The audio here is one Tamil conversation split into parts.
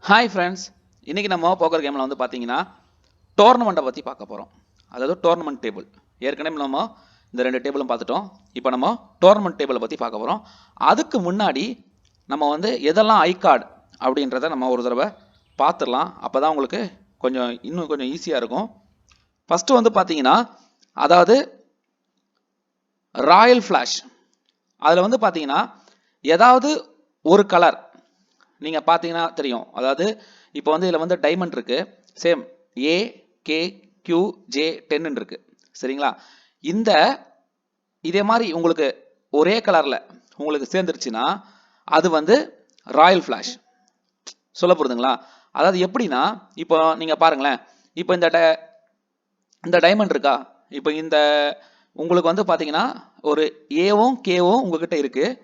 ஹாய் ஃப்ரெண்ட்ஸ், இன்றைக்கி நம்ம போக்கர் கேமில் வந்து பார்த்தீங்கன்னா டோர்னமெண்ட்டை பற்றி பார்க்க போகிறோம். அதாவது டோர்னமெண்ட் டேபிள். ஏற்கனவே நம்ம இந்த 2 டேபிளும் பார்த்துட்டோம். இப்போ நம்ம டோர்னமெண்ட் டேபிளை பற்றி பார்க்க போகிறோம். அதுக்கு முன்னாடி நம்ம வந்து எதெல்லாம் ஐ கார்டு அப்படின்றத நம்ம ஒரு தடவை பார்த்துடலாம். அப்போ தான் உங்களுக்கு இன்னும் கொஞ்சம் ஈஸியாக இருக்கும். ஃபஸ்ட்டு வந்து பார்த்தீங்கன்னா, அதாவது ராயல் ஃப்ளாஷ். அதில் வந்து பார்த்தீங்கன்னா ஏதாவது ஒரு கலர் நீங்கள் பார்த்தீங்கன்னா தெரியும். அதாவது இப்போ வந்து இதில் வந்து டைமண்ட் இருக்குது. Same A K Q J 10 இருக்குது. சரிங்களா? இதே மாதிரி உங்களுக்கு ஒரே கலரில் உங்களுக்கு சேர்ந்துருச்சுன்னா அது வந்து ராயல் ஃப்ளாஷ். சொல்ல போகிறதுங்களா? அதாவது எப்படின்னா, இப்போ நீங்கள் பாருங்களேன். இப்போ இந்த டைமண்ட் இருக்கா? இப்போ உங்களுக்கு வந்து பார்த்தீங்கன்னா ஒரு ஏவும் கேவும் உங்ககிட்ட இருக்குது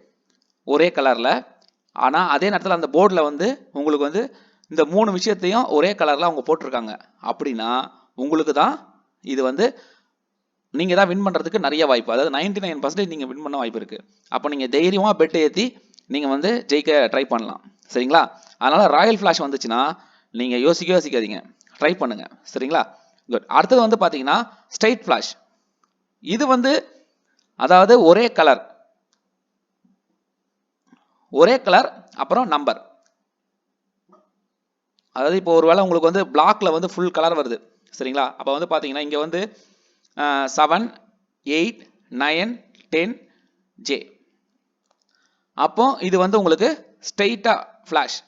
ஒரே கலரில். ஆனால் அதே நேரத்தில் அந்த போர்டில் வந்து உங்களுக்கு வந்து இந்த 3 விஷயத்தையும் ஒரே கலரில் அவங்க போட்டிருக்காங்க. அப்படின்னா உங்களுக்கு தான் இது வந்து நீங்கள் தான் வின் பண்ணுறதுக்கு நிறைய வாய்ப்பு. அதாவது 99% நீங்கள் வின் பண்ண வாய்ப்பு இருக்குது. அப்போ நீங்கள் தைரியமாக பெட் ஏற்றி நீங்கள் வந்து ஜெயிக்க ட்ரை பண்ணலாம். சரிங்களா? அதனால் ராயல் ஃப்ளாஷ் வந்துச்சுன்னா நீங்கள் யோசிக்காதீங்க, ட்ரை பண்ணுங்கள். சரிங்களா? குட். அடுத்தது வந்து பார்த்தீங்கன்னா ஸ்ட்ரைட் ஃப்ளாஷ். இது வந்து அதாவது ஒரே கலர் அப்புறம் நம்பர். அதாவது இப்போ ஒருவேளை உங்களுக்கு வந்து பிளாக்ல வந்து ஃபுல் கலர் வருது. சரிங்களா? அப்போ வந்து பார்த்தீங்கன்னா இங்கே வந்து 7 8 9 10 ஜே. அப்போ இது வந்து உங்களுக்கு ஸ்ட்ரெயிட்டா ஃப்ளாஷ்.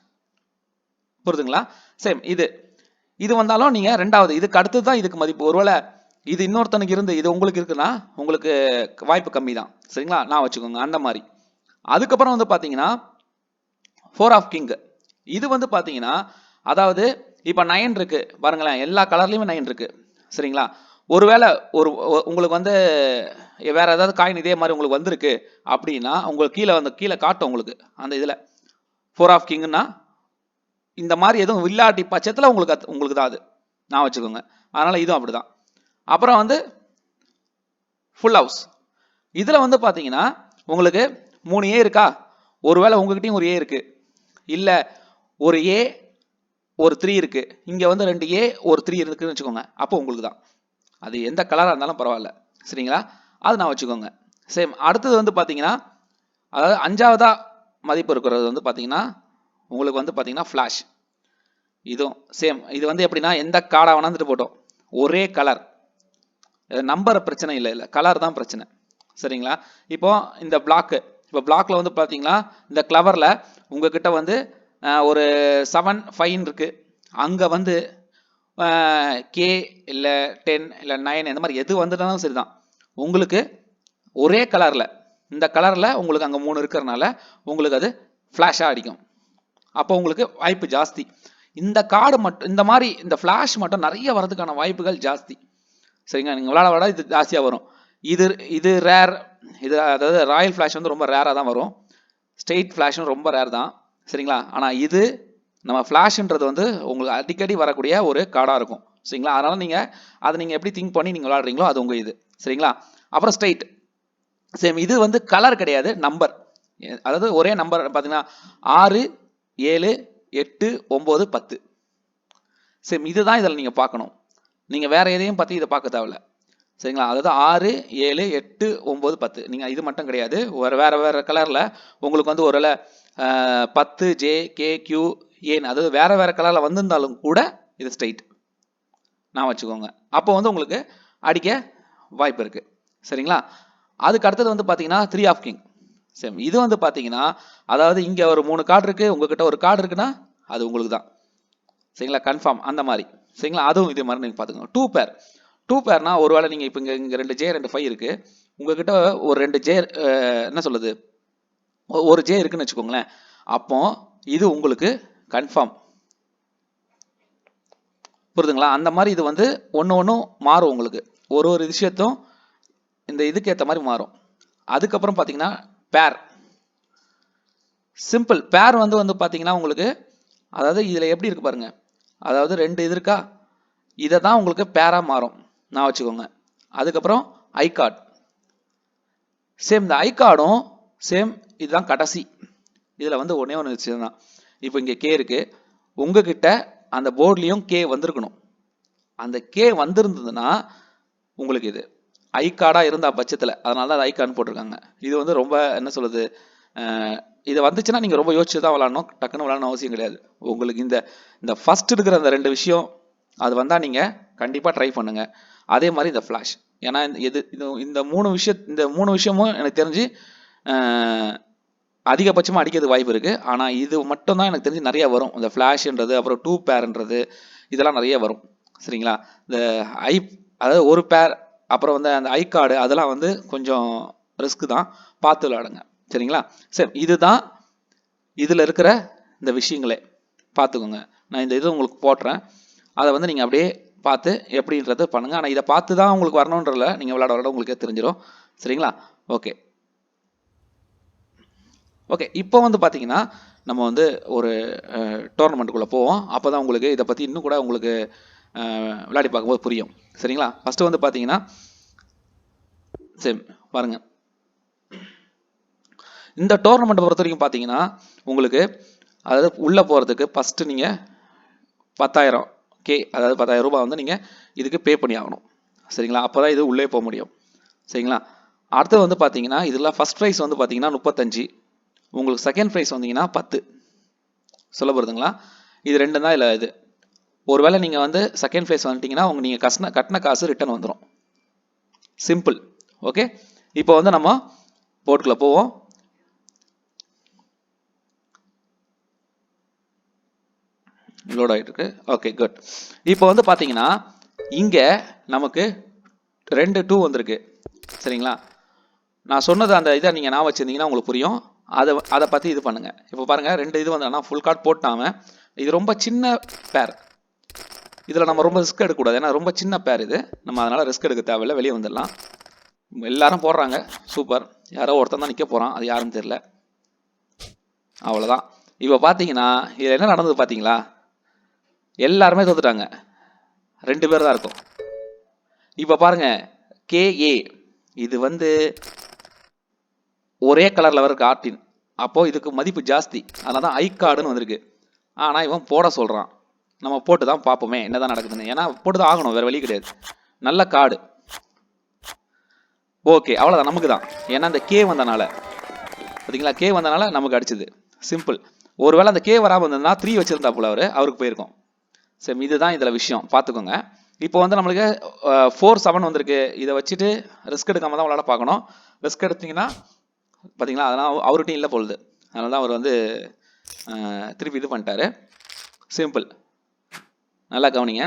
புரியுதுங்களா? சேம் இது வந்தாலும் நீங்கள் ரெண்டாவது இதுக்கு அடுத்து தான் இதுக்கு மதிப்பு. ஒருவேளை இது இன்னொருத்தனுக்கு இருந்து இது உங்களுக்கு இருக்குன்னா உங்களுக்கு வாய்ப்பு கம்மி தான். சரிங்களா? நான் வச்சுக்கோங்க அந்த மாதிரி. அதுக்கப்புறம் வந்து பார்த்தீங்கன்னா 4 ஆஃப் கிங். இது வந்து பார்த்தீங்கன்னா அதாவது இப்போ 9 இருக்கு பாருங்களேன், எல்லா கலர்லையுமே 9 இருக்கு. சரிங்களா? ஒருவேளை உங்களுக்கு வந்து வேற ஏதாவது காயின் இதே மாதிரி உங்களுக்கு வந்திருக்கு அப்படின்னா உங்களுக்கு கீழே காட்டும். உங்களுக்கு அந்த இதில் 4 ஆஃப் கிங்னா இந்த மாதிரி எதுவும் வில்லாட்டி பட்சத்தில் உங்களுக்கு தான் அது. நான் வச்சுக்கோங்க. அதனால இதுவும் அப்படிதான். அப்புறம் வந்து ஃபுல் ஹவுஸ். இதில் வந்து பார்த்தீங்கன்னா உங்களுக்கு 3 ஏ இருக்கா? ஒருவேளை உங்ககிட்டயும் ஒரு ஏ இருக்கு, இல்லை ஒரு ஏ ஒரு 3 இருக்கு, இங்கே வந்து 2 ஏ ஒரு 3 இருக்குன்னு வச்சுக்கோங்க. அப்போ உங்களுக்கு தான். அது எந்த கலராக இருந்தாலும் பரவாயில்ல. சரிங்களா? அது நான் வச்சுக்கோங்க. சேம். அடுத்தது வந்து பார்த்தீங்கன்னா அதாவது 5ஆவதா மதிப்பு இருக்கிறது வந்து பார்த்தீங்கன்னா உங்களுக்கு வந்து பார்த்தீங்கன்னா ஃப்ளாஷ். இதுவும் சேம். இது வந்து எப்படின்னா எந்த கார்டாக வேணாந்துட்டு போட்டோம், ஒரே கலர். நம்பர் பிரச்சனை இல்லை, கலர் தான் பிரச்சனை. சரிங்களா? இப்போ இந்த பிளாக்ல வந்து பார்த்தீங்கன்னா இந்த கிளவரில் உங்ககிட்ட வந்து ஒரு 7 5 இருக்கு. அங்கே வந்து கே இல்லை 10 இல்லை 9 இந்த மாதிரி எது வந்துட்டாலும் சரிதான். உங்களுக்கு ஒரே கலரில் இந்த கலரில் உங்களுக்கு அங்கே 3 இருக்கிறதுனால உங்களுக்கு அது ஃப்ளாஷாக அடிக்கும். அப்போ உங்களுக்கு வாய்ப்பு ஜாஸ்தி. இந்த கார்டு மட்டும் இந்த மாதிரி இந்த ஃப்ளாஷ் மட்டும் நிறைய வரதுக்கான வாய்ப்புகள் ஜாஸ்தி. சரிங்களா? நீங்கள் விளாட இது ஜாஸ்தியாக வரும். இது ரேர். அதாவது ராயல் ஃப்ளாஷ் வந்து ரொம்ப ரேராக தான் வரும். ஸ்ட்ரெயிட் ஃப்ளாஷும் ரொம்ப ரேர் தான். சரிங்களா? ஆனால் இது நம்ம ஃப்ளாஷ்ன்றது வந்து உங்களுக்கு அடிக்கடி வரக்கூடிய ஒரு கார்டாக இருக்கும். சரிங்களா? அதனால் நீங்கள் எப்படி திங்க் பண்ணி நீங்கள் விளாடுறீங்களோ அது உங்கள் இது. சரிங்களா? அப்புறம் ஸ்ட்ரெயிட். சேம். இது வந்து கலர் கிடையாது, நம்பர். அதாவது ஒரே நம்பர் பார்த்தீங்கன்னா 6 7 8 9 10. சேம். இதுதான் இதில் நீங்கள் பார்க்கணும். நீங்கள் வேற எதையும் பற்றி இதை பார்க்க தேவையில்ல. சரிங்களா? அதாவது 6 7 8 9 10. நீங்கள் இது மட்டும் கிடையாது, வேற கலரில் உங்களுக்கு வந்து ஒரு 10 ஜே கே கியூ ஏன் அதாவது வேற கலரில் வந்திருந்தாலும் கூட இது ஸ்ட்ரெயிட் நான் வச்சுக்கோங்க. அப்போ வந்து உங்களுக்கு அடிக்க வாய்ப்பு இருக்குது. சரிங்களா? அதுக்கு அடுத்தது வந்து பார்த்தீங்கன்னா 3 ஆஃப் கிங். சேம். இது வந்து பார்த்தீங்கன்னா அதாவது இங்கே ஒரு 3 கார்டு இருக்குது, உங்ககிட்ட ஒரு கார்டு இருக்குன்னா அது உங்களுக்கு தான். சரிங்களா? கன்ஃபார்ம் அந்த மாதிரி. சரிங்களா? அதுவும் இதே மாதிரி நீங்கள் பார்த்துக்கோங்க. 2 பேர்னா ஒருவேளை நீங்கள் இப்போ இங்கே 2 ஜே 2 5 இருக்குது, உங்ககிட்ட ஒரு 2 ஜே என்ன சொல்லுது ஒரு ஜே இருக்குன்னு வச்சுக்கோங்களேன். அப்போ இது உங்களுக்கு கன்ஃபார்ம். புரியுதுங்களா? அந்த மாதிரி இது வந்து ஒன்றும் மாறும். உங்களுக்கு ஒரு விஷயத்தும் இந்த இதுக்கு ஏற்ற மாதிரி மாறும். அதுக்கப்புறம் பார்த்தீங்கன்னா பேர். சிம்பிள் பேர் வந்து பார்த்தீங்கன்னா உங்களுக்கு அதாவது இதில் எப்படி இருக்கு பாருங்க. அதாவது 2 இது இருக்கா, இதை தான் உங்களுக்கு பேராக மாறும். நான் வச்சுக்கோங்க. அதுக்கப்புறம் ஐ கார்டு. சேம். இந்த ஐ கார்டும் சேம். இதுதான் கடைசி. இதில் வந்து ஒன்று விஷயம் தான். இப்போ இங்கே கே இருக்கு, உங்ககிட்ட அந்த போர்ட்லேயும் கே வந்திருக்கணும். அந்த கே வந்திருந்ததுன்னா உங்களுக்கு இது ஐ கார்டாக இருந்த பட்சத்தில், அதனால தான் அது ஐ கார்டுன்னு போட்டிருக்காங்க. இது வந்து ரொம்ப என்ன சொல்லுது, இது வந்துச்சுன்னா நீங்கள் ரொம்ப யோசிச்சு தான் விளாடணும், டக்குன்னு விளாடணும் அவசியம் கிடையாது. உங்களுக்கு இந்த ஃபர்ஸ்ட் இருக்கிற அந்த 2 விஷயம் அது வந்தால் நீங்கள் கண்டிப்பாக ட்ரை பண்ணுங்கள். அதே மாதிரி இந்த ஃப்ளாஷ், ஏன்னா இந்த 3 விஷயமும் எனக்கு தெரிஞ்சு அதிகபட்சமாக அடிக்கிறதுக்கு வாய்ப்பு இருக்குது. ஆனால் இது மட்டும் தான் எனக்கு தெரிஞ்சு நிறைய வரும். இந்த ஃப்ளாஷ்ன்றது, அப்புறம் 2 பேர்ன்றது, இதெல்லாம் நிறைய வரும். சரிங்களா? இந்த ஐ, அதாவது 1 பேர், அப்புறம் வந்து அந்த ஐ கார்டு, அதெல்லாம் வந்து கொஞ்சம் ரிஸ்க் தான், பார்த்து விளையாடுங்க. சரிங்களா? சரி, இதுதான் இதில் இருக்கிற இந்த விஷயங்களே பார்த்துக்கோங்க. நான் இந்த இது உங்களுக்கு போட்டுறேன், அதை வந்து நீங்கள் அப்படியே பார்த்து எப்படின்றது பண்ணுங்கள். ஆனால் இதை பார்த்து தான் உங்களுக்கு வரணுன்றல, நீங்கள் விளையாட உங்களுக்கே தெரிஞ்சிடும். சரிங்களா? ஓகே ஓகே இப்போ வந்து பார்த்தீங்கன்னா நம்ம வந்து ஒரு டோர்னமெண்ட்டுக்குள்ளே போவோம். அப்போ தான் உங்களுக்கு இதை பற்றி இன்னும் கூட உங்களுக்கு விளையாடி பார்க்கும்போது புரியும். சரிங்களா? ஃபஸ்ட்டு வந்து பார்த்தீங்கன்னா சரி பாருங்க, இந்த டோர்னமெண்ட் பொறுத்த வரைக்கும் பார்த்தீங்கன்னா உங்களுக்கு அதாவது உள்ளே போகிறதுக்கு ஃபஸ்ட்டு நீங்கள் 10,000 கே, அதாவது 10,000 ரூபாய் வந்து நீங்கள் இதுக்கு பே பண்ணி ஆகணும். சரிங்களா? அப்போ தான் இது உள்ளே போக முடியும். சரிங்களா? அடுத்து வந்து பார்த்தீங்கன்னா இதில் ஃபஸ்ட் ப்ரைஸ் வந்து பார்த்தீங்கன்னா 35, உங்களுக்கு செகண்ட் ப்ரைஸ் வந்தீங்கன்னா 10. சொல்ல போகிறதுங்களா? இது 2 தான் இல்லை. இது ஒருவேளை நீங்கள் வந்து செகண்ட் ப்ரைஸ் வந்துட்டீங்கன்னா நீங்கள் கட்டின காசு ரிட்டர்ன் வந்துடும். சிம்பிள். ஓகே, இப்போ வந்து நம்ம போர்ட்டுக்குள்ளே போவோம். லோட் ஆகிட்டு இருக்கு. Okay good. இப்போ வந்து பார்த்தீங்கன்னா இங்கே நமக்கு 2 வந்திருக்கு. சரிங்களா? நான் சொன்னது அந்த இதை நீங்கள் நான் வச்சுருந்தீங்கன்னா உங்களுக்கு புரியும். அதை பற்றி இது பண்ணுங்கள். இப்போ பாருங்கள், 2 இது வந்து ஆனால் ஃபுல் கார்டு போட்டாம, இது ரொம்ப சின்ன பேர், இதில் நம்ம ரொம்ப ரிஸ்க் எடுக்கக்கூடாது. ஏன்னா ரொம்ப சின்ன பேர் இது, நம்ம அதனால் ரிஸ்க் எடுக்க தேவையில்லை, வெளியே வந்துடலாம். எல்லாரும் போடுறாங்க, சூப்பர். யாரோ ஒருத்தன் தான் நிற்க போகிறான், அது யாருன்னு தெரியல. அவ்வளோதான். இப்போ பார்த்தீங்கன்னா இதில் என்ன நடந்தது பார்த்தீங்களா? எல்லாருமே தோத்துட்டாங்க, 2 பேர் தான் இருக்கும். இப்போ பாருங்க, கேஏ இது வந்து ஒரே கலரில் வர கார்டின், அப்போது இதுக்கு மதிப்பு ஜாஸ்தி, அதனால தான் ஐ கார்டுன்னு வந்திருக்கு. ஆனால் இவன் போட சொல்கிறான். நம்ம போட்டு தான் பார்ப்போமே என்னதான் நடக்குதுன்னு, ஏன்னா போட்டு தான் ஆகணும், வேறு வழி கிடையாது. நல்ல கார்டு. ஓகே, அவ்வளோதான், நமக்கு தான். ஏன்னா அந்த கே வந்தனால பார்த்தீங்களா, கே வந்தனால நமக்கு அடிச்சுது. சிம்பிள். ஒருவேளை அந்த கே வராமல் இருந்ததுன்னா 3 வச்சுருந்தாப்புல அவருக்கு போயிருக்கும். சரி, இதுதான் இதில் விஷயம், பார்த்துக்கோங்க. இப்போ வந்து நம்மளுக்கு 4-7 வந்திருக்கு. இதை வச்சுட்டு ரிஸ்க் எடுக்காம தான் விளாட பார்க்கணும். ரிஸ்க் எடுத்தீங்கன்னா பார்த்தீங்களா, அதெல்லாம் அவர்கிட்டையும் இல்லை பொழுது, அதனால தான் அவர் வந்து திருப்பி இது பண்ணிட்டாரு. சிம்பிள். நல்லா கவனிங்க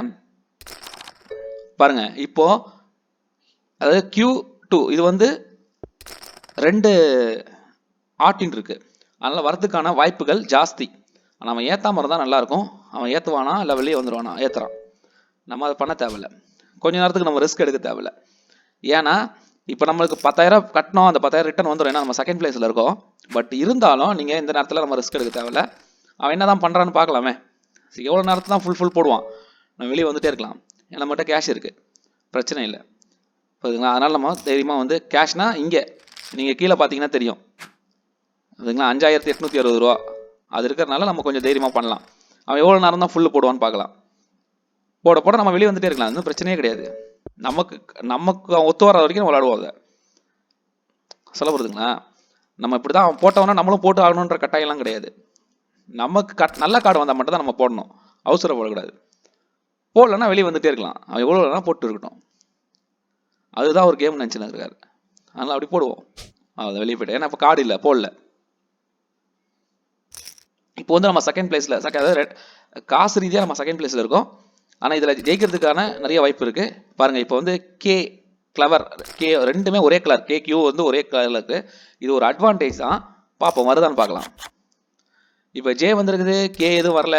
பாருங்க. இப்போ அதாவது Q2 இது வந்து 2 ஆட்டின் இருக்கு, அதனால் வரதுக்கான வாய்ப்புகள் ஜாஸ்தி. நம்ம ஏற்றாமல் இருந்தால் நல்லாயிருக்கும். அவன் ஏற்றுவானா இல்லை வெளியே வந்துடுவானா? ஏற்றுறான். நம்ம அதை பண்ண தேவையில்லை, கொஞ்ச நேரத்துக்கு நம்ம ரிஸ்க் எடுக்க தேவையில்லை. ஏன்னா இப்போ நம்மளுக்கு 10,000 கட்டணும், அந்த 10,000 ரிட்டர்ன் வந்துடும், ஏன்னா நம்ம செகண்ட் பிளேஸில் இருக்கோம். பட் இருந்தாலும் நீங்கள் இந்த நேரத்தில் நம்ம ரிஸ்க் எடுக்க தேவையில்லை. அவன் என்ன தான் பண்ணுறான்னு பார்க்கலாமே. எவ்வளோ நேரத்தில் தான் ஃபுல் போடுவான், நம்ம வெளியே வந்துகிட்டே இருக்கலாம். ஏன்னா நம்மகிட்ட கேஷ் இருக்குது, பிரச்சனை இல்லை. புரியுதுங்களா? அதனால் நம்ம தைரியமாக வந்து கேஷ்னா இங்கே நீங்கள் கீழே பார்த்தீங்கன்னா தெரியும், அதுங்களா 5,860 ரூபா அது இருக்கிறதுனால நம்ம கொஞ்சம் தைரியமாக பண்ணலாம். அவன் எவ்வளோ நேரம் தான் ஃபுல்லு போடுவான்னு பார்க்கலாம். போட நம்ம வெளியே வந்துட்டே இருக்கலாம், இன்னும் பிரச்சனையே கிடையாது. நமக்கு ஒத்து வர வரைக்கும் நம்ம விளாடுவோம். அதை சொல்ல போகிறதுங்களா, நம்ம இப்படி தான் போட்டோம்னா நம்மளும் போட்டு ஆகணுன்ற கட்டாயம்லாம் கிடையாது. நமக்கு நல்ல கார்டு வந்தால் மட்டும் தான் நம்ம போடணும், அவசரப்படக்கூடாது. போடலன்னா வெளியே வந்துட்டே இருக்கலாம், அவன் எவ்வளோ வேணால் போட்டு இருக்கட்டும். அதுதான் ஒரு கேம் நினச்சின்னு இருக்காரு, அதனால் அப்படி போடுவோம். அதை வெளியே போய்ட்டு, ஏன்னா இப்போ கார்டு இல்லை, போடல. இப்போ வந்து நம்ம செகண்ட் பிளேஸில், அதாவது காசு ரீதியாக நம்ம செகண்ட் பிளேஸில் இருக்கோம். ஆனால் இதில் ஜெயிக்கிறதுக்கான நிறைய வாய்ப்பு இருக்குது. பாருங்கள், இப்போ வந்து கே கிளவர், கே ரெண்டுமே ஒரே கலர், கே கியூ வந்து ஒரே கலரில் இருக்குது. இது ஒரு அட்வான்டேஜ் தான். பார்ப்போம் வருதான்னு பார்க்கலாம். இப்போ ஜே வந்துருக்குது, கே எதுவும் வரல,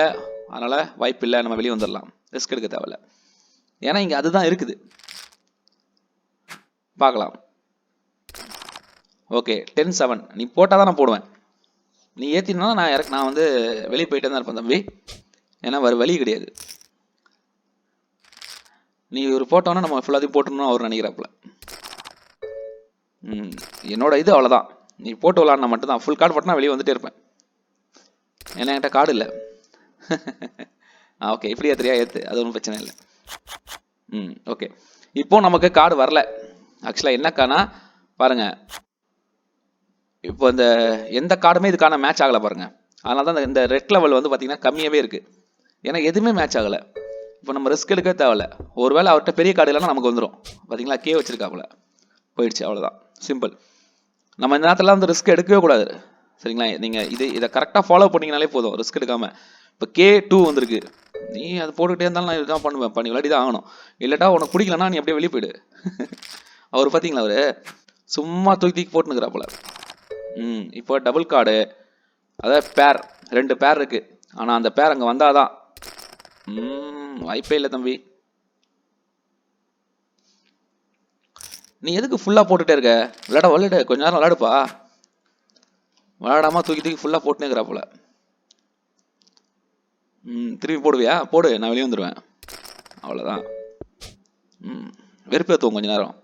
அதனால் வாய்ப்பு இல்லை, நம்ம வெளியே வந்துடலாம், ரிஸ்க் எடுக்க தேவையில்ல. ஏன்னா இங்கே அதுதான் இருக்குது, பார்க்கலாம். ஓகே, 10-7 நீ போட்டால் தான் நான் போடுவேன். நீ ஏற்றினா நான் வந்து வெளியே போயிட்டே தான் இருப்பேன் தம்பி, ஏன்னா வேறு வழி கிடையாது. நீ ஒரு போட்டோன்னா நம்ம ஃபுல்லாத்தையும் போட்டணும்னு அவர் நினைக்கிறாப்புல. என்னோட இது அவ்வளோதான், நீ போட்டு விளாட்னா மட்டும்தான். ஃபுல் கார்டு போட்டனா வெளியே வந்துட்டே இருப்பேன், ஏன்னா என்கிட்ட கார்டு இல்லை. ஓகே, இப்படி ஏத்துறியா ஏத்து, அது ஒன்றும் பிரச்சனை இல்லை. ஓகே. இப்போ நமக்கு கார்டு வரல. ஆக்சுவலாக என்னக்கானா பாருங்க, இப்போ இந்த எந்த கார்டுமே இதுக்கான மேட்ச் ஆகலை பாருங்க. அதனால தான் இந்த ரெட் லெவல் வந்து பார்த்தீங்கன்னா கம்மியாகவே இருக்கு. ஏன்னா எதுவுமே மேட்ச் ஆகலை. இப்போ நம்ம ரிஸ்க் எடுக்க தேவையில்ல. ஒருவேளை அவர்கிட்ட பெரிய கார்டு இல்லைன்னா நமக்கு வந்துடும். பார்த்தீங்களா, கே வச்சிருக்காப்புல, போயிடுச்சு, அவ்வளோதான், சிம்பிள். நம்ம இந்த நேரத்தில் வந்து ரிஸ்க் எடுக்கவே கூடாது. சரிங்களா, நீங்கள் இதை கரெக்டாக ஃபாலோ பண்ணிங்கனாலே போதும், ரிஸ்க் எடுக்காமல். இப்போ K2 வந்திருக்கு, நீ அது போட்டுக்கிட்டே இருந்தாலும் நான் இதுதான் பண்ணுவேன், பண்ணி விளையாடி தான் ஆகணும். இல்லட்டா உனக்கு பிடிக்கலன்னா நீ அப்படியே வெளியே போயிடு. அவர் பார்த்தீங்களா, அவர் சும்மா தூக்கி போட்டுனுக்கிறாப்புல. இப்போ டபுள் கார்டு, அதாவது பேர், 2 பேர் இருக்கு. ஆனால் அந்த பேர் அங்கே வந்தாதான். வாய்ப்பே இல்லை தம்பி. நீ எதுக்கு ஃபுல்லாக போட்டுட்டே இருக்க? விளையாடு, கொஞ்ச நேரம் விளையாடுப்பா. விளையாடாம தூக்கி ஃபுல்லாக போட்டுனுக்கிறாப்புல. திரும்பி போடுவியா? போடு, நான் வெளியே வந்துடுவேன், அவ்வளோதான். வெறுப்பேற்றுவோம் கொஞ்ச நேரம்.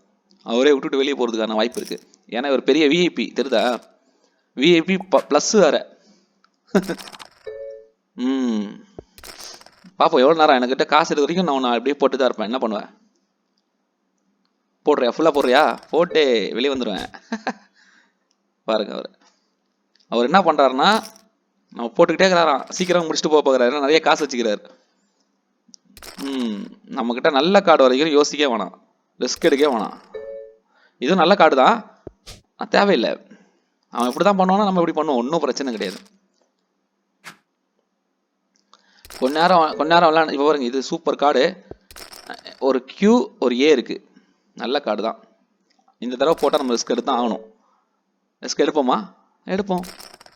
அவரே விட்டுட்டு வெளியே போகிறதுக்கான வாய்ப்பு இருக்குது. ஏன்னா ஒரு பெரிய விஐபி, தெரியுதா? விஐபி ப்ளஸ் வேற. பார்ப்போம் எவ்வளோ நேரம். என்கிட்ட காசு இருக்க வரைக்கும் நான் அப்படியே போட்டு தான் இருப்பேன். என்ன பண்ணுவேன்? போடுறியா? ஃபுல்லாக போடுறியா? போட்டு வெளியே வந்துடுவேன். பாருங்க, அவர் என்ன பண்ணுறாருன்னா, நம்ம போட்டுக்கிட்டே இருக்கிறாராம், சீக்கிரம் முடிச்சுட்டு போக போகிறாரு, நிறைய காசு வச்சுக்கிறாரு. நம்மக்கிட்ட நல்ல கார்டு வரைக்கும் யோசிக்க வேணாம், ரிஸ்க் எடுக்க வேணாம். இதுவும் நல்ல கார்டு தான், தேவையில்லை. அவன் இப்படி தான் பண்ணுவானா, நம்ம இப்படி பண்ணுவோம், ஒன்றும் பிரச்சனை கிடையாது. கொஞ்ச நேரம் விளையாண்டு. இப்போ பாருங்க, இது சூப்பர் கார்டு. ஒரு Q ஒரு A இருக்கு, நல்ல கார்டு தான். இந்த தடவை போட்டால் நம்ம ரிஸ்க் எடுத்து தான் ஆகணும். ரிஸ்க் எடுப்போமா? எடுப்போம்,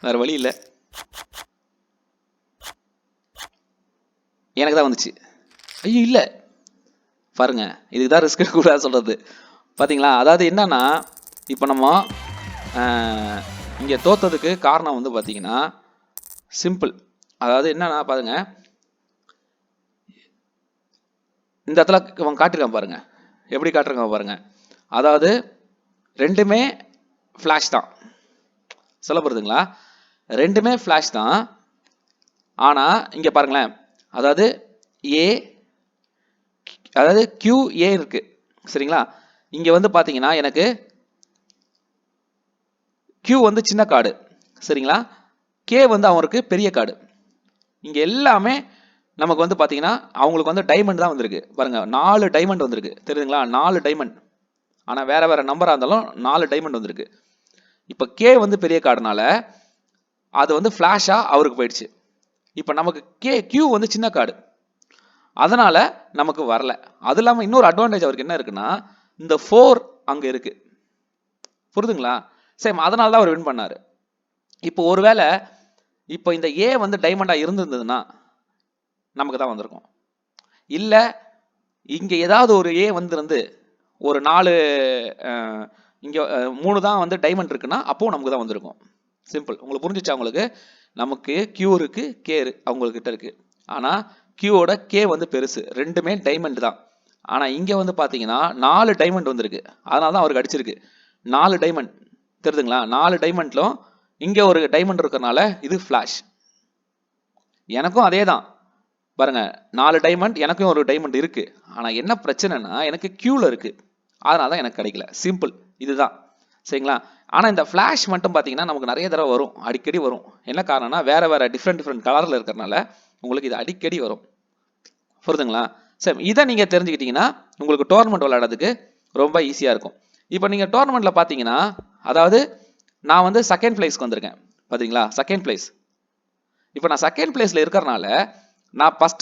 வேறு வழி இல்லை. எனக்கு தான் வந்துச்சு. ஐயோ இல்லை, பாருங்க, இதுக்கு தான் ரிஸ்க் எடுக்கக்கூடாது சொல்கிறது. பார்த்தீங்களா? அதாவது என்னன்னா, இப்போ நம்ம இங்கே தோத்ததுக்கு காரணம் வந்து பார்த்தீங்கன்னா சிம்பிள். அதாவது என்னன்னா பாருங்க, இந்த இடத்துல அவன் காட்டிருக்கான் பாருங்க, எப்படி காட்டிருக்கான் பாருங்க. அதாவது ரெண்டுமே ஃப்ளாஷ் தான், சொல்லப்படுதுங்களா? ரெண்டுமே ஃப்ளாஷ் தான். ஆனால் இங்கே பாருங்களேன், அதாவது QA இருக்கு, சரிங்களா? இங்கே வந்து பார்த்தீங்கன்னா எனக்கு Q வந்து சின்ன கார்டு, சரிங்களா? K வந்து அவருக்கு பெரிய கார்டு. இங்கே எல்லாமே நமக்கு வந்து பார்த்தீங்கன்னா அவங்களுக்கு வந்து டைமண்ட் தான் வந்திருக்கு. பாருங்க, 4 டைமண்ட் வந்திருக்கு, தெரியுதுங்களா? 4 டைமண்ட். ஆனால் வேற வேற நம்பராக இருந்தாலும் 4 டைமண்ட் வந்திருக்கு. இப்போ K வந்து பெரிய கார்டுனால அது வந்து ஃப்ளாஷாக அவருக்கு போயிடுச்சு. இப்போ நமக்கு Q வந்து சின்ன கார்டு, அதனால நமக்கு வரல. அது இல்லாமல் இன்னொரு அட்வான்டேஜ் அவருக்கு என்ன இருக்குன்னா, இந்த 4 அங்கே இருக்கு, புரிதுங்களா? சேம், அதனால தான் அவர் வின் பண்ணாரு. இப்போ ஒருவேளை இப்போ இந்த A வந்து டைமண்டாக இருந்திருந்ததுன்னா நமக்கு தான் வந்திருக்கும். இல்லை இங்கே ஏதாவது ஒரு A வந்திருந்து ஒரு 4 இங்கே 3 தான் வந்து டைமண்ட் இருக்குன்னா அப்போ நமக்கு தான் வந்திருக்கும். சிம்பிள். உங்களுக்கு புரிஞ்சிச்சா? உங்களுக்கு நமக்கு Q இருக்கு, K அவங்கக்கிட்ட இருக்கு. ஆனால் Qவோட K வந்து பெருசு, ரெண்டுமே டைமண்ட் தான். ஆனால் இங்கே வந்து பார்த்தீங்கன்னா 4 டைமண்ட் வந்திருக்கு, அதனால தான் அவருக்கு அடிச்சிருக்கு. 4 டைமண்ட், தெரியுதுங்களா? 4 டைமண்ட்லும் இங்கே ஒரு டைமண்ட் இருக்கிறனால இது ஃப்ளாஷ். எனக்கும் அதே தான் பாருங்க, 4 டைமண்ட், எனக்கும் ஒரு டைமண்ட் இருக்கு. ஆனால் என்ன பிரச்சனைனா எனக்கு Qல இருக்கு, அதனால தான் எனக்கு கிடைக்கல. சிம்பிள், இதுதான், சரிங்களா? ஆனால் இந்த ஃப்ளாஷ் மட்டும் பார்த்தீங்கன்னா நமக்கு நிறைய தடவை வரும், அடிக்கடி வரும். என்ன காரணம்னா வேற வேற டிஃப்ரெண்ட் கலரில் இருக்கிறனால உங்களுக்கு இது அடிக்கடி வரும், புரியுதுங்களா? சரி, இதை நீங்கள் தெரிஞ்சுக்கிட்டீங்கன்னா உங்களுக்கு டோர்னமெண்ட் விளையாடுறதுக்கு ரொம்ப ஈஸியாக இருக்கும். இப்போ நீங்கள் டோர்னமெண்ட்டில் பார்த்தீங்கன்னா, அதாவது நான் வந்து செகண்ட் பிளேஸ்க்கு வந்திருக்கேன், பார்த்தீங்களா? Second place. இப்போ நான் செகண்ட் பிளேஸில் இருக்கிறனால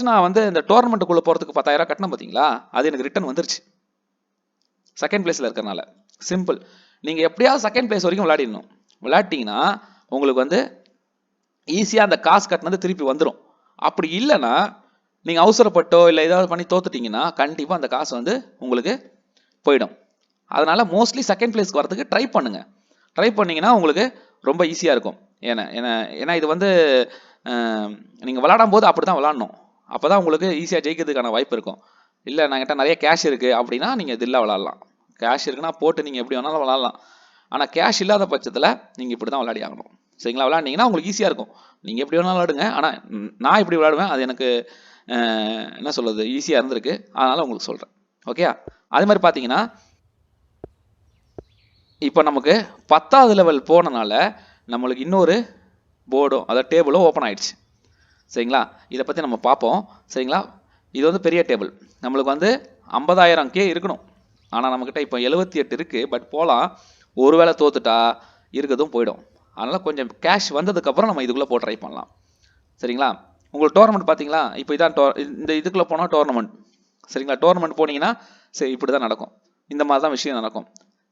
நான் வந்து இந்த டோர்னமெண்ட்டுக்குள்ளே போகிறதுக்கு 10,000 கட்டணும், பார்த்தீங்களா? அது எனக்கு ரிட்டர்ன் வந்துருச்சு செகண்ட் பிளேஸில் இருக்கிறனால. சிம்பிள். நீங்கள் எப்படியாவது செகண்ட் பிளேஸ் வரைக்கும் விளையாட்டிங்கன்னா உங்களுக்கு வந்து ஈஸியாக அந்த காசு கட்டினது திருப்பி வந்துடும். அப்படி இல்லைன்னா நீங்கள் அவசரப்பட்டோ இல்லை ஏதாவது பண்ணி தோத்துட்டிங்கன்னா கண்டிப்பாக அந்த காசு வந்து உங்களுக்கு போயிடும். அதனால் மோஸ்ட்லி செகண்ட் பிளேஸ்க்கு வரதுக்கு ட்ரை பண்ணுங்கள். ட்ரை பண்ணிங்கன்னா உங்களுக்கு ரொம்ப ஈஸியாக இருக்கும். ஏன்னா இது வந்து நீங்கள் விளாடும் போது அப்படி தான் விளாடணும், அப்போ தான் உங்களுக்கு ஈஸியாக ஜெயிக்கிறதுக்கான வாய்ப்பு இருக்கும். இல்லை நான்கிட்ட நிறைய கேஷ் இருக்குது அப்படின்னா நீங்கள் இதில் விளாட்லாம். கேஷ் இருக்குன்னா போட்டு நீங்கள் எப்படி வேணாலும் விளாட்லாம். ஆனால் கேஷ் இல்லாத பட்சத்தில் நீங்கள் இப்படி தான் விளையாடி ஆகணும். சரிங்களா? விளையாண்டிங்கன்னா உங்களுக்கு ஈஸியாக இருக்கும். நீங்கள் எப்படி வேணாலும் விளையாடுங்க. ஆனால் நான் இப்படி விளையாடுவேன், அது எனக்கு என்ன சொல்கிறது ஈஸியாக இருந்திருக்கு, அதனால் உங்களுக்கு சொல்கிறேன். ஓகே, அது மாதிரி பார்த்தீங்கன்னா இப்போ நமக்கு 10வது லெவல் போனனால நம்மளுக்கு இன்னொரு போர்டும் அதாவது டேபிளும் ஓப்பன் ஆயிடுச்சு. சரிங்களா? இதை பற்றி நம்ம பார்ப்போம். சரிங்களா? இது வந்து பெரிய டேபிள். நம்மளுக்கு வந்து 50,000K இருக்கணும். ஆனால் நம்மக்கிட்ட இப்போ 78 இருக்குது. பட் போகலாம். ஒருவேளை தோத்துட்டா இருக்கிறதும் போயிடும். அதனால் கொஞ்சம் கேஷ் வந்ததுக்கப்புறம் நம்ம இதுக்குள்ளே போட்டு ட்ரை பண்ணலாம். சரிங்களா? உங்களுக்கு டோர்னமெண்ட் பார்த்தீங்களா? இப்போ இதான் இந்த இதுக்குள்ளே போனால் டோர்னமெண்ட். சரிங்களா? டோர்னமெண்ட் போனீங்கன்னா சரி இப்படி தான் நடக்கும். இந்த மாதிரி தான் விஷயம் நடக்கும்.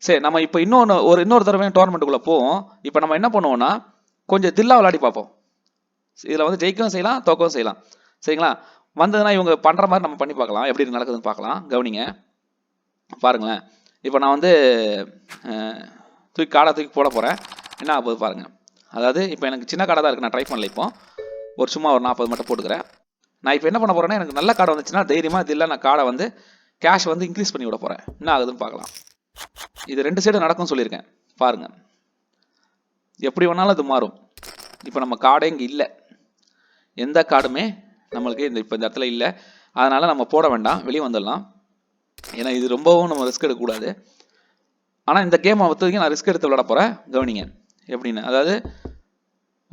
சரி, நம்ம இப்போ இன்னொரு தடவை டோர்னமெண்ட்டுக்குள்ளே போவோம். இப்போ நம்ம என்ன பண்ணுவோம்னா கொஞ்சம் தில்லா விளையாடி பார்ப்போம். இதில் வந்து ஜெயிக்கவும் செய்யலாம், தோக்கவும் செய்யலாம். சரிங்களா? வந்ததுன்னா இவங்க பண்ணுற மாதிரி நம்ம பண்ணி பார்க்கலாம். எப்படி நடக்குதுன்னு பார்க்கலாம். கவனிங்க, பாருங்களேன். இப்போ நான் வந்து காடை தூக்கி போட போகிறேன். என்ன ஆகுது பாருங்கள். அதாவது இப்போ எனக்கு சின்ன காடை தான் இருக்குது, நான் ட்ரை பண்ணல. இப்போ சும்மா ஒரு 40 மட்டும் போட்டுக்கிறேன். நான் இப்போ என்ன பண்ண போகிறேன்னா எனக்கு நல்ல காடை வந்துச்சுன்னா தைரியமாக இது இல்லை நான் காடை வந்து கேஷ் வந்து இன்க்ரீஸ் பண்ணி விட போகிறேன். என்ன ஆகுதுன்னு பார்க்கலாம். இது 2 சைடு நடக்கும்னு சொல்லியிருக்கேன். பாருங்கள், எப்படி வேணாலும் இது மாறும். இப்போ நம்ம காடே இங்கே இல்லை, எந்த கார்டுமே நம்மளுக்கு இப்போ இந்த இடத்துல இல்லை. அதனால் நம்ம போட வேண்டாம், வெளியே வந்துடலாம். ஏன்னா இது ரொம்பவும் நம்ம ரிஸ்க் எடுக்கக்கூடாது. ஆனால் இந்த கேமை பொறுத்த வரைக்கும் நான் ரிஸ்க் எடுத்து விளையாட போகிறேன். கவனிங்க எப்படின்னு. அதாவது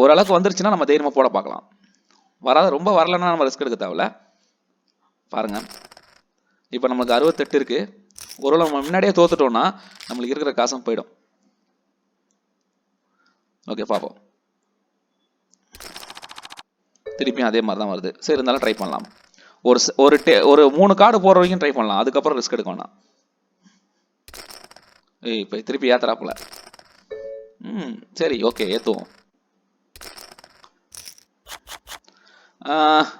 ஓரளவுக்கு வந்துருச்சுன்னா நம்ம தைரியமாக போட பார்க்கலாம். ரொம்ப வரலன்னா நம்ம ரிஸ்க் எடுக்க தேவையில்ல. பாருங்கள், இப்போ நம்மளுக்கு 68 இருக்குது. ஒருவேளை நம்ம முன்னாடியே தோத்துட்டோம்னா நம்மளுக்கு இருக்கிற காசும் போயிடும். ஓகே, பார்ப்போம். திருப்பியும் அதே மாதிரி தான் வருது. சரி, இருந்தாலும் ட்ரை பண்ணலாம். ஒரு 3 கார்டு போகிற வரைக்கும் ட்ரை பண்ணலாம். அதுக்கப்புறம் ரிஸ்க் எடுக்க வேணாம். இப்போ திருப்பி ஏத்துறாப்புல. சரி, ஓகே, ஏற்றுவோம்.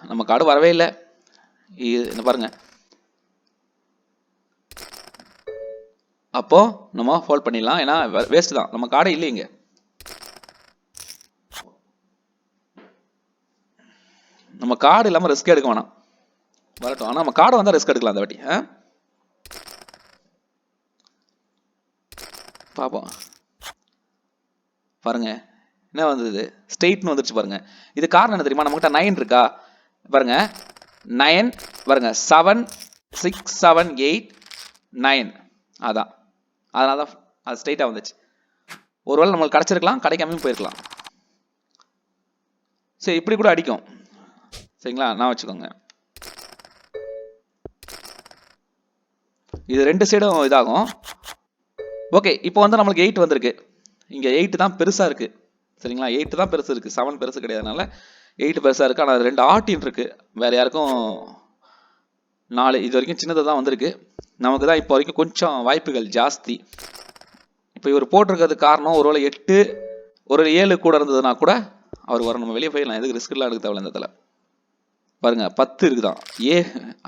நம்ம கார்டு வரவே இல்லை. என்ன பாருங்க, அப்போ நம்ம ஃபோல்ட் பண்ணிடலாம். ஏன்னா வேஸ்ட் தான், நம்ம கார்டே இல்லைங்க. நம்ம கார்டு இல்லாமல் ரிஸ்க் எடுக்க வேணாம், வரட்டும். ஆனால் நம்ம கார்டு வந்தால் ரிஸ்க் எடுக்கலாம் அந்த வாட்டி. பார்ப்போம். பாருங்க, என்ன வந்தது, ஸ்ட்ரெயிட்னு வந்துருச்சு பாருங்க. இது காரணம் என்ன தெரியுமா? நம்மகிட்ட 9 இருக்கா பாருங்க. 9 பாருங்க, 7 6 7 8 9. அதான், அதனால தான் அது ஸ்ட்ரெயிட்டாக வந்துச்சு. ஒருவேளை நம்மளுக்கு கிடச்சிருக்கலாம், கிடைக்காமையும் போயிருக்கலாம். சரி, இப்படி கூட அடிக்கும். சரிங்களா? நான் வச்சுக்கோங்க. இது 2 சைடும் இதாகும். ஓகே, இப்போ வந்து நம்மளுக்கு 8 வந்திருக்கு. இங்கே 8 தான் பெருசாக இருக்குது. சரிங்களா? 8 தான் பெருசு இருக்குது, 7 பெருசு கிடையாதுனால 8 பெருசாக இருக்குது. ஆனால் 2 ஆட்டின் இருக்குது. வேறு யாருக்கும் 4 இது வரைக்கும் சின்னதாக தான் வந்திருக்கு. நமக்கு தான் இப்போ வரைக்கும் கொஞ்சம் வாய்ப்புகள் ஜாஸ்தி. இப்போ இவர் போட்டிருக்கிறதுக்கு காரணம் ஒருவேளை 8 ஒரு 7 கூட இருந்ததுன்னா கூட அவர் வர நம்ம வெளியே போயிடலாம். எதுக்கு ரிஸ்க்லாம் எடுக்க தேவையில்ல. இந்த இடத்துல பாருங்க 10 இருக்குதான்.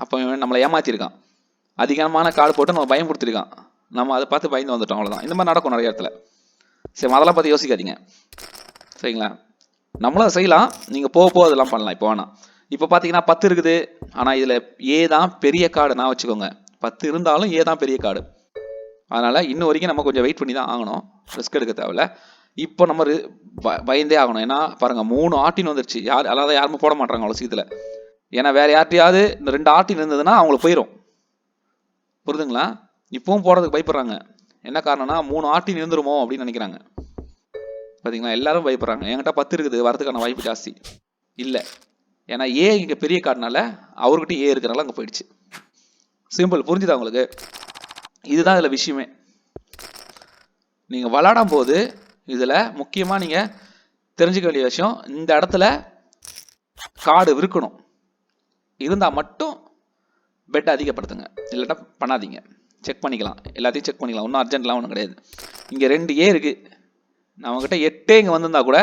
அப்போ நம்மளை ஏமாத்திருக்கான். அதிகமான கார்டு போட்டு நம்ம பயன்படுத்திருக்கான். நம்ம அதை பார்த்து பயந்து வந்துட்டோம், அவ்வளோதான். இந்த மாதிரி நடக்கும் நிறைய இடத்துல. சரி, அதெல்லாம் பார்த்து யோசிக்காதீங்க. சரிங்களா? நம்மளும் அதை செய்யலாம், நீங்கள் போக அதெல்லாம் பண்ணலாம். இப்போ வேணாம். இப்போ பார்த்தீங்கன்னா 10 இருக்குது. ஆனால் இதில் தான் பெரிய கார்டு. நான் வச்சுக்கோங்க, 10 இருந்தாலும் தான் பெரிய கார்டு. அதனால் இன்னும் வரைக்கும் நம்ம கொஞ்சம் வெயிட் பண்ணி தான் ஆகணும், ரிஸ்க் எடுக்க தேவையில்ல. இப்போ நம்ம பயந்தே ஆகணும். ஏன்னா பாருங்கள், 3 ஆட்டின் வந்துருச்சு. அதாவது யாருமே போட மாட்டாங்க அவ்வளோ சீக்கிரத்தில். ஏன்னா வேறு யார்ட்டையாவது இந்த 2 ஆட்டின் இருந்ததுன்னா அவங்களுக்கு போயிடும். புரிதுங்களா? இப்பவும் போடுறதுக்கு பயப்படுறாங்க. என்ன காரணம்னா 3 ஆட்டின் இருந்துருமோ அப்படின்னு நினைக்கிறாங்க. பார்த்தீங்களா? எல்லாரும் பயப்படுறாங்க. என்கிட்ட 10 இருக்குது, வரதுக்கான வாய்ப்பு ஜாஸ்தி இல்லை. ஏன்னா இங்கே பெரிய கார்டுனால அவர்கிட்ட இருக்கிறனால அங்கே போயிடுச்சு. சிம்பிள், புரிஞ்சுதா உங்களுக்கு? இதுதான் இதில் விஷயமே. நீங்கள் விளையாடும் போது இதில் முக்கியமாக நீங்கள் தெரிஞ்சுக்க வேண்டிய விஷயம், இந்த இடத்துல கார்டு இருக்கணும். இருந்தால் மட்டும் பெட் அதிகப்படுத்துங்க, இல்லைன்னா பண்ணாதீங்க. செக் பண்ணிக்கலாம், எல்லாத்தையும் செக் பண்ணிக்கலாம். ஒன்றும் அர்ஜென்ட்லாம் ஒன்றும் கிடையாது. இங்கே 2 இருக்குது. நம்மக்கிட்ட 8 இங்கே வந்திருந்தா கூட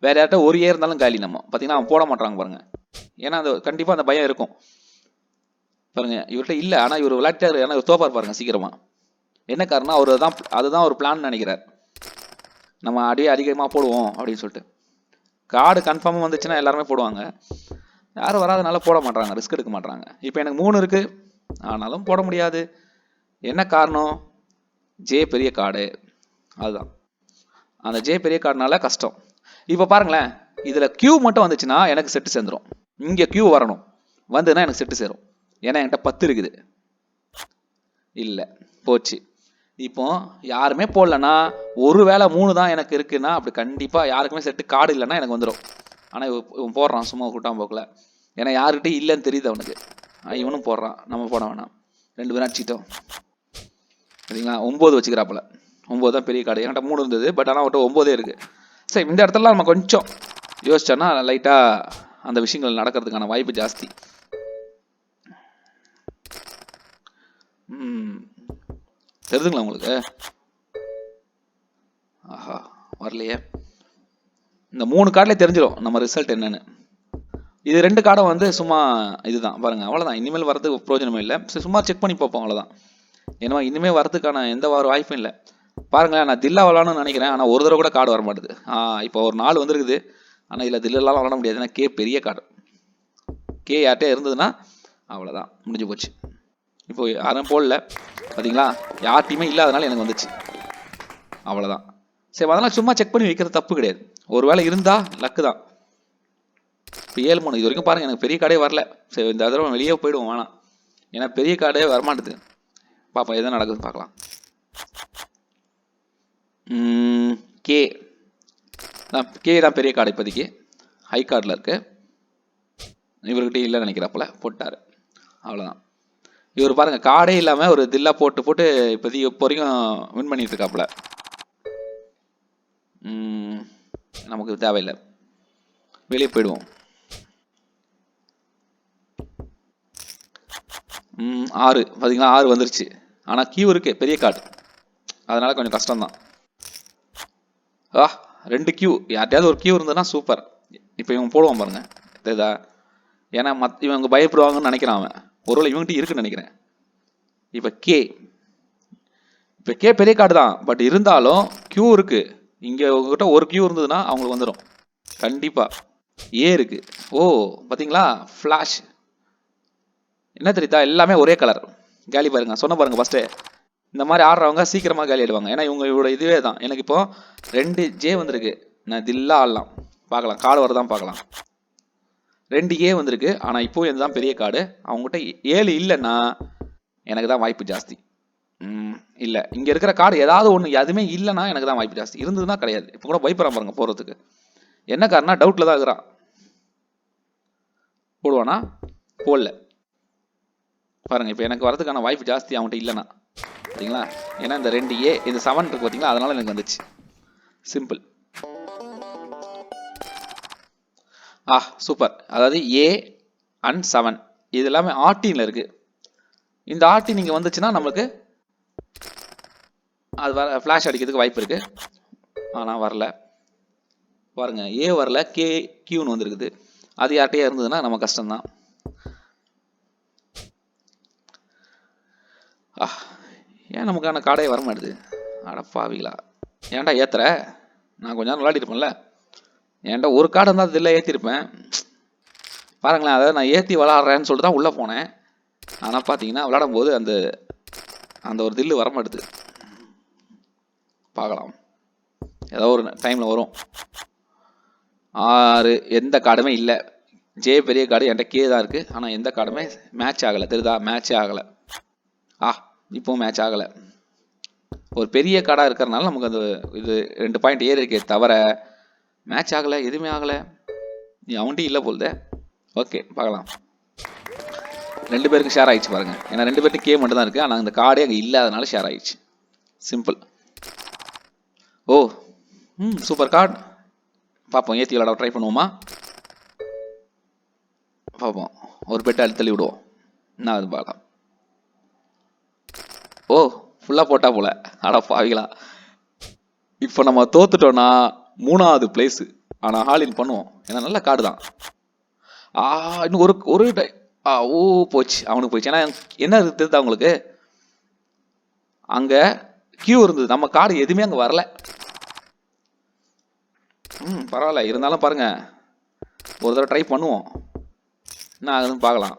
வேறு யார்கிட்ட ஒரு இருந்தாலும் காலி. நம்ம பார்த்தீங்கன்னா அவன் போட மாட்டாங்க பாருங்கள். ஏன்னா அந்த கண்டிப்பாக அந்த பயம் இருக்கும் பாருங்க. இவர்கிட்ட இல்லை, ஆனால் இவர் விளையாட்டாரு. ஏன்னா இவர் தோப்பார் பாருங்க சீக்கிரமாக. என்ன காரணம்? அவர் அதுதான் ஒரு பிளான் நினைக்கிறார். நம்ம அதிகமாக போடுவோம் அப்படின்னு சொல்லிட்டு. கார்டு கன்ஃபார்மாக வந்துச்சுன்னா எல்லாருமே போடுவாங்க. யாரும் வராதனால போட மாட்டாங்க, ரிஸ்க் எடுக்க மாட்டாங்க. இப்போ எனக்கு 3 இருக்குது, ஆனாலும் போட முடியாது. என்ன காரணம்? பெரிய கார்டு. அதுதான், அந்த பெரிய கார்டுனால கஷ்டம். இப்போ பாருங்களேன், இதில் கியூ மட்டும் வந்துச்சுன்னா எனக்கு செட்டு சேர்ந்துடும். இங்கே கியூ வரணும், வந்துன்னா எனக்கு செட்டு சேரும். ஏன்னா என்கிட்ட 10 இருக்குது. இல்லை, போச்சு. இப்போ யாருமே போடலன்னா, ஒரு வேளை 3 தான் எனக்கு இருக்குன்னா அப்படி கண்டிப்பாக யாருக்குமே செட்டு கார்டு இல்லைன்னா எனக்கு வந்துடும். ஆனால் இவன் போடுறான் சும்மா கூட்டாம போக்கல. ஏன்னா யாருக்கிட்டையும் இல்லைன்னு தெரியுது அவனுக்கு. இவனும் போடுறான், நம்ம போட வேணாம். 2 பேரும் அடிச்சிட்டோம் சரிங்களா. 9 வச்சுக்கிறாப்புல. 9 தான் பெரிய கார்டு. என்கிட்ட 3 இருந்தது, பட் ஆனால் அவன்கிட்ட 9 இருக்குது. சரி, இந்த இடத்துல நம்ம கொஞ்சம் யோசிச்சோன்னா லைட்டாக அந்த விஷயங்கள் நடக்கிறதுக்கான வாய்ப்பு ஜாஸ்தி. தெரியுதுங்களா உங்களுக்கு? ஆஹா, வரலையே. இந்த 3 கார்டில் தெரிஞ்சிடும் நம்ம ரிசல்ட் என்னன்னு. இது 2 கார்டும் வந்து சும்மா இதுதான் பாருங்க, அவ்வளோதான். இனிமேல் வரதுக்கு பிரயோஜனமே இல்லை. சும்மா செக் பண்ணி பார்ப்போம், அவ்வளோதான். ஏன்னா இனிமேல் வரதுக்கான எந்த ஒரு வாய்ப்பும் இல்லை. பாருங்களேன், நான் தில்லா விளாடணும்னு நினைக்கிறேன், ஆனால் ஒரு தடவை கூட கார்டு வர மாட்டுது. இப்போ ஒரு 4 வந்துருக்குது, ஆனால் இதில் தில்லாலாம் விளாட முடியாது. ஏன்னா கே பெரிய கார்டு. கே யார்கிட்டே இருந்ததுன்னா அவ்வளோதான், முடிஞ்சு போச்சு. இப்போ யாரும் போடல பார்த்தீங்களா, யார்ட்டையுமே இல்லாதனால எனக்கு வந்துச்சு, அவ்வளோதான். சரி, அதெல்லாம் சும்மா செக் பண்ணி வைக்கிறது தப்பு கிடையாது. ஒரு வேளை இருந்தால் லக்கு தான். இப்போ 7 3 இது வரைக்கும் பாருங்கள், எனக்கு பெரிய கார்டே வரல. சரி, இந்த தடவை வெளியே போயிடுவோம் வேணாம், ஏன்னா பெரிய கார்டே வரமாட்டுது. பாப்பா எதுவும் நடக்குதுன்னு பார்க்கலாம். கே கே தான் பெரிய கார்டு இப்போதைக்கு ஹை கார்டில் இருக்குது. இவர்கிட்ட இல்லைன்னு நினைக்கிறாப்புல, போட்டார், அவ்வளோதான். இவர் பாருங்கள், கார்டே இல்லாமல் ஒரு தில்லா போட்டு இப்போதைக்கு இப்போ வரைக்கும் வின் பண்ணிட்டு இருக்காப்புல. நமக்கு தேவையில்லை, வெளியே போயிடுவோம். 6 பார்த்தீங்களா, 6 வந்துருச்சு. ஆனால் கியூ இருக்கு, பெரிய கார்டு, அதனால கொஞ்சம் கஷ்டம்தான். 2 கியூ, யார்ட்டையாவது ஒரு கியூ இருந்ததுன்னா சூப்பர். இப்போ இவங்க போடுவான் பாருங்க, தெரியுதா? ஏன்னா இவங்க பயப்படுவாங்கன்னு நினைக்கிறான் அவன். ஒருவேளை இவங்ககிட்ட இருக்குன்னு நினைக்கிறேன். இப்போ கே பெரிய கார்டு தான், பட் இருந்தாலும் கியூ இருக்கு. இங்கே உங்ககிட்ட ஒரு கியூ இருந்ததுன்னா அவங்களுக்கு வந்துடும் கண்டிப்பாக. ஏ இருக்கு. ஓ பார்த்தீங்களா, ஃப்ளாஷ் என்ன தெரியுதா, எல்லாமே ஒரே கலர். கேலி பாருங்க, சொன்ன பாருங்க ஃபஸ்ட்டு. இந்த மாதிரி ஆடுறவங்க சீக்கிரமாக காலி ஆயிடுவாங்க. ஏன்னா இவங்களோட இதுவே தான். எனக்கு இப்போ 2 ஜே வந்திருக்கு, நான் தில்லா ஆடலாம், பார்க்கலாம் கார்டு வரதான் பார்க்கலாம். 2 ஏ வந்திருக்கு, ஆனால் இப்போவும் இதுதான் பெரிய கார்டு. அவங்ககிட்ட 7 இல்லைன்னா எனக்கு தான் வாய்ப்பு ஜாஸ்தி. இல்லை, இங்கே இருக்கிற கார்டு ஏதாவது ஒன்று எதுவுமே இல்லைன்னா எனக்கு தான் வாய்ப்பு ஜாஸ்தி. இருந்ததுன்னா கிடையாது. இப்போ கூட பயப்படுறான் பாருங்க போகிறதுக்கு. என்ன காரணம், டவுட்டில் தான் இருக்கிறான். போடுவானா, போடல பாருங்க. இப்போ எனக்கு வரதுக்கான வாய்ப்பு ஜாஸ்தி அவன்கிட்ட இல்லைன்னா, சரிங்களா. ஏன்னா இந்த 2 ஏ, இந்த 7 இருக்கு பார்த்தீங்களா, அதனால எனக்கு வந்துச்சு. சிம்பிள். சூப்பர். அதாவது ஏ அண்ட் 7 இது எல்லாமே ஆர்டினில் இருக்கு. இந்த ஆர்டி நீங்கள் வந்துச்சுன்னா நம்மளுக்கு அது வர ஃப்ளாஷ் அடிக்கிறதுக்கு வாய்ப்பு இருக்கு. ஆனால் வரல பாருங்க, ஏ வரல, கே கியூன்னு வந்துருக்குது. அது யார்கிட்டயே இருந்ததுன்னா நம்ம கஷ்டம்தான். ஏன் நமக்கான கார்டே வர மாட்டுது, அடப்பாவிகளா. ஏன்டா ஏத்துற, நான் கொஞ்ச நேரம் விளையாடிருப்பேன்ல. ஏன்டா ஒரு கார்டு இருந்தால் அதில் ஏற்றிருப்பேன். பாருங்களேன், அதாவது நான் ஏற்றி விளாட்றேன்னு சொல்லிட்டு தான் உள்ளே போனேன். ஆனால் பார்த்தீங்கன்னா விளையாடும் போது அந்த ஒரு தில்லு வரமாட்டுது. பார்க்கலாம், ஏதோ ஒரு டைமில் வரும். 6 எந்த கார்டுமே இல்லை. ஜே பெரிய கார்டு, என்கிட்ட கே தான் இருக்குது. ஆனால் எந்த கார்டுமே மேட்ச் ஆகலை, தெரியுதா, மேட்சே ஆகலை. இப்போவும் மேட்ச் ஆகலை. ஒரு பெரிய கார்டாக இருக்கிறனால நமக்கு அந்த இது 2 பாயிண்ட் ஏறி இருக்கே தவிர மேட்ச் ஆகலை, எதுவுமே ஆகலை. நீ அவன்கிட்ட இல்லை போல்தே. ஓகே, பார்க்கலாம். 2 பேருக்கு ஷேர் ஆகிடுச்சு பாருங்க. ஏன்னா 2 பேர்ட்டு கே மட்டும் தான் இருக்குது, ஆனால் அந்த கார்டே அங்கே இல்லாதனால ஷேர் ஆகிடுச்சு. சிம்பிள். Super card. பார்ப்போம், ஏற்றி விளாட ட்ரை பண்ணுவோமா, பார்ப்போம். ஒரு பெட்டை அழுத்தள்ளி விடுவோம், என்ன அது பார்க்கலாம். ஃபுல்லாக போட்டா போல, அடப்பாவிகளா. இப்போ நம்ம தோத்துட்டோன்னா 3வது பிளேஸு. ஆனால் ஹாலின் பண்ணுவோம், ஏன்னா நல்ல கார்டு தான். இன்னும் ஒரு போச்சு, அவனுக்கு போச்சு. ஏன்னா என்ன தெரியுதா உங்களுக்கு, அங்கே கியூ இருந்தது, நம்ம கார்டு எதுவுமே அங்கே வரல. பரவாயில்ல, இருந்தாலும் பாருங்க, ஒரு தடவை ட்ரை பண்ணுவோம், என்ன ஆகுதுன்னு பார்க்கலாம்.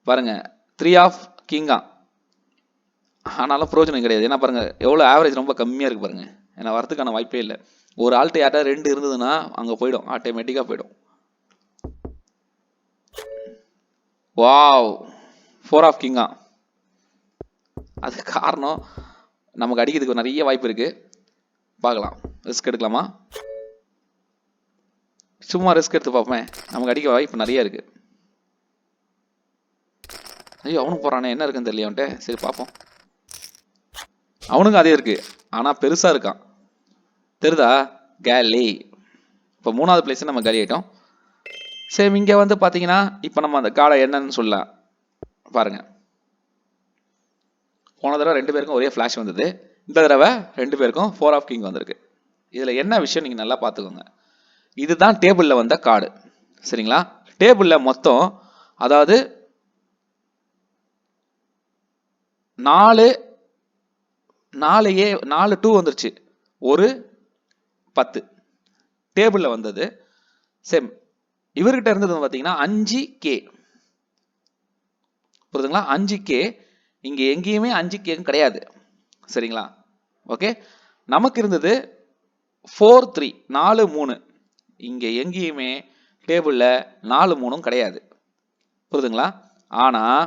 பாருங்க, 3 ஆஃப் கிங்கா, ஆனாலும் பிரயோஜனம் கிடையாது. ஏன்னா பாருங்க எவ்வளோ ஆவரேஜ் ரொம்ப கம்மியாக இருக்குது பாருங்க. ஏன்னா வரதுக்கான வாய்ப்பே இல்லை. ஒரு ஆள்கிட்ட யார்ட்டா 2 இருந்ததுன்னா அங்கே போயிடும், ஆட்டோமேட்டிக்காக போயிடும். வாவ், 4 ஆஃப் கிங்கா. அது காரணம் நமக்கு அடிக்கிறதுக்கு நிறைய வாய்ப்பு இருக்குது. பார்க்கலாம், ரிஸ்க் எடுக்கலாமா? சும்மா ரிஸ்க் எடுத்து பார்ப்பேன். நமக்கு அடிக்க வாய்ப்பு நிறைய இருக்குது. ஐயோ, அவனுக்கு போகிறானே, என்ன இருக்குன்னு தெரியல அவன்கிட்ட. சரி பார்ப்போம். அவனுக்கும் அதே இருக்குது, ஆனால் பெருசாக இருக்கான். தெரியுதா? கேலி. இப்போ 3வது பிளேஸ் நம்ம காலி ஆகிட்டோம். சரி, இங்கே வந்து பார்த்தீங்கன்னா இப்போ நம்ம அந்த கார்டை என்னன்னு சொல்லலாம் பாருங்கள். போன தடவை 2 பேருக்கும் ஒரே ஃப்ளாஷ் வந்தது. இந்த தடவை 2 பேருக்கும் 4 ஆஃப் கிங் வந்திருக்கு. இதில் என்ன விஷயம் நீங்கள் நல்லா பார்த்துக்கோங்க. இதுதான் டேபிளில் வந்த கார்டு, சரிங்களா? டேபிளில் மொத்தம் அதாவது 4 2 வந்துருச்சு, ஒரு 10 டேபிளில் வந்தது. சேம் இவர்கிட்ட இருந்தது பார்த்தீங்கன்னா 5K. புரியுதுங்களா? 5K. இங்கே எங்கேயுமே 5K கிடையாது, சரிங்களா? ஓகே, நமக்கு இருந்தது 4-3, 4-3. இங்கே எங்கேயுமே டேபிளில் 4-3 கிடையாது, புரியுதுங்களா? ஆனால்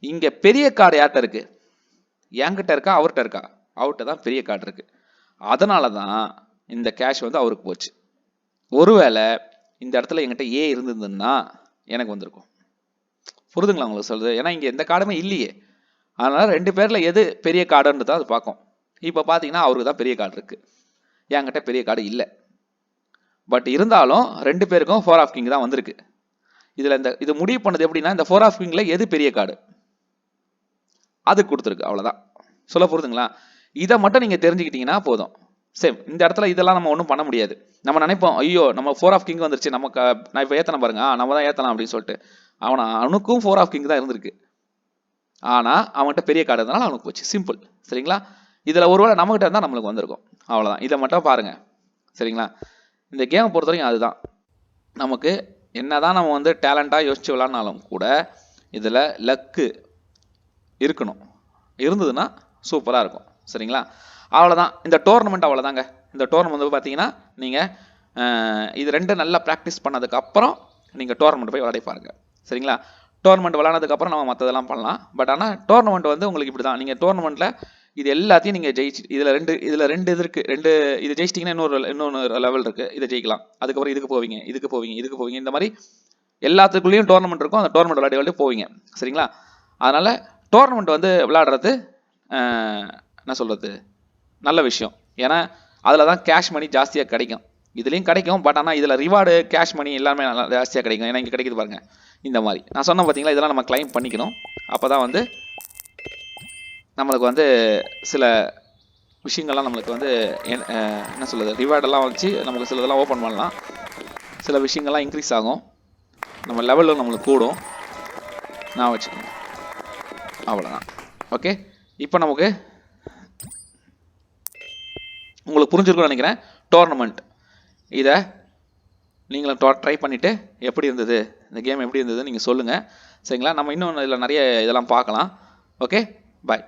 இங்கே பெரிய கார்டு யார்கிட்ட இருக்கு? என்கிட்ட இருக்கா, அவர்கிட்ட இருக்கா? அவர்கிட்ட தான் பெரிய கார்டு இருக்கு. அதனால தான் இந்த கேஷ் வந்து அவருக்கு போச்சு. ஒருவேளை இந்த இடத்துல என்கிட்ட ஏ இருந்ததுன்னா எனக்கு வந்திருக்கும். புரிதுங்களா உங்களுக்கு சொல்றது? ஏன்னா இங்கே எந்த கார்டுமே இல்லையே. அதனால 2 பேரில் எது பெரிய கார்டுன்றது அது பார்க்கும். இப்போ பார்த்தீங்கன்னா அவருக்கு தான் பெரிய கார்டு இருக்கு, என்கிட்ட பெரிய கார்டு இல்லை. பட் இருந்தாலும் 2 பேருக்கும் 4 ஆஃப் கிங் தான் வந்திருக்கு. இதில் இது முடிவு பண்ணது எப்படின்னா, இந்த 4 ஆஃப் கிங்கில் எது பெரிய கார்டு அது கொடுத்துருக்கு, அவ்வளோதான். சொல்ல போகிறதுங்களா? இதை மட்டும் நீங்கள் தெரிஞ்சுக்கிட்டீங்கன்னா போதும். சேம் இந்த இடத்துல இதெல்லாம் நம்ம ஒன்றும் பண்ண முடியாது. நம்ம நினைப்போம், ஐயோ நம்ம 4 ஆஃப் கிங் வந்துருச்சு, நமக்கு நான் இப்போ ஏற்றணும் பாருங்க, நம்ம தான் ஏற்றலாம் அப்படின்னு சொல்லிட்டு. அவனுக்கும் 4 ஆஃப் கிங் தான் இருந்திருக்கு. ஆனால் அவன்கிட்ட பெரிய கார்டு இருந்தாலும் அவனுக்கு போச்சு, சிம்பிள். சரிங்களா? இதில் ஒருவேளை நம்மகிட்ட இருந்தால் நம்மளுக்கு வந்திருக்கும், அவ்வளோதான். இதை மட்டும் பாருங்க, சரிங்களா? இந்த கேமை பொறுத்த வரைக்கும் அதுதான். நமக்கு என்னதான் நம்ம வந்து டேலண்டாக யோசிச்சு விளாட்னாலும் கூட இதில் லக்கு இருக்கணும். இருந்ததுன்னா சூப்பராக இருக்கும், சரிங்களா? அவ்வளோதான். இந்த டோர்னமெண்ட் அவ்வளோதாங்க. இந்த டோர்னமெண்ட் வந்து பார்த்தீங்கன்னா நீங்கள் இது 2 நல்லா ப்ராக்டிஸ் பண்ணதுக்கப்புறம் நீங்கள் டோர்னமெண்ட் போய் விளையாடி பாருங்க, சரிங்களா? டோர்னமெண்ட் விளாட்னதுக்கப்புறம் நம்ம மற்றதெல்லாம் பண்ணலாம். பட் ஆனால் டோர்னமெண்ட் வந்து உங்களுக்கு இப்படி தான். நீங்கள் டோர்னமெண்ட்டில் இது எல்லாத்தையும் நீங்கள் ஜெயிச்சு இதில் ரெண்டு இது இருக்குது. இது ஜெயிச்சிட்டிங்கன்னா இன்னொன்று லெவல் இருக்குது, இதை ஜெயிக்கலாம். அதுக்கப்புறம் இதுக்கு போவீங்க. இந்த மாதிரி எல்லாத்துக்குள்ளேயும் டோர்னமெண்ட் இருக்கும். அந்த டோர்னமெண்ட் விளையாடி போவீங்க, சரிங்களா? அதனால் டோர்னமெண்ட் வந்து விளையாடுறது என்ன சொல்கிறது, நல்ல விஷயம். ஏன்னா அதில் தான் கேஷ் மணி ஜாஸ்தியாக கிடைக்கும். இதுலேயும் கிடைக்கும், பட் ஆனால் இதில் ரிவார்டு கேஷ் மணி எல்லாமே நல்லா ஜாஸ்தியாக கிடைக்கும். ஏன்னா இங்கே கிடைக்குது பாருங்கள், இந்த மாதிரி நான் சொன்னேன் பார்த்தீங்களா, இதெல்லாம் நம்ம கிளைம் பண்ணிக்கணும். அப்போ தான் வந்து நம்மளுக்கு வந்து சில விஷயங்கள்லாம் நம்மளுக்கு வந்து என்ன சொல்கிறது, ரிவார்டெல்லாம் வச்சு நமக்கு சில இதெல்லாம் ஓப்பன் பண்ணலாம். சில விஷயங்கள்லாம் இன்க்ரீஸ் ஆகும், நம்ம லெவலில் நம்மளுக்கு கூடும். நான் வச்சுக்கணும், அவ்வளோதான். ஓகே, இப்போ நமக்கு உங்களுக்கு புரிஞ்சிருக்கும்னு நினைக்கிறேன். டோர்னமெண்ட் இதை நீங்களும் ட்ரை பண்ணிவிட்டு எப்படி இருந்தது, இந்த கேம் எப்படி இருந்தது நீங்கள் சொல்லுங்கள், சரிங்களா? நம்ம இன்னும் இதில் நிறைய இதெல்லாம் பார்க்கலாம். ஓகே, பாய்.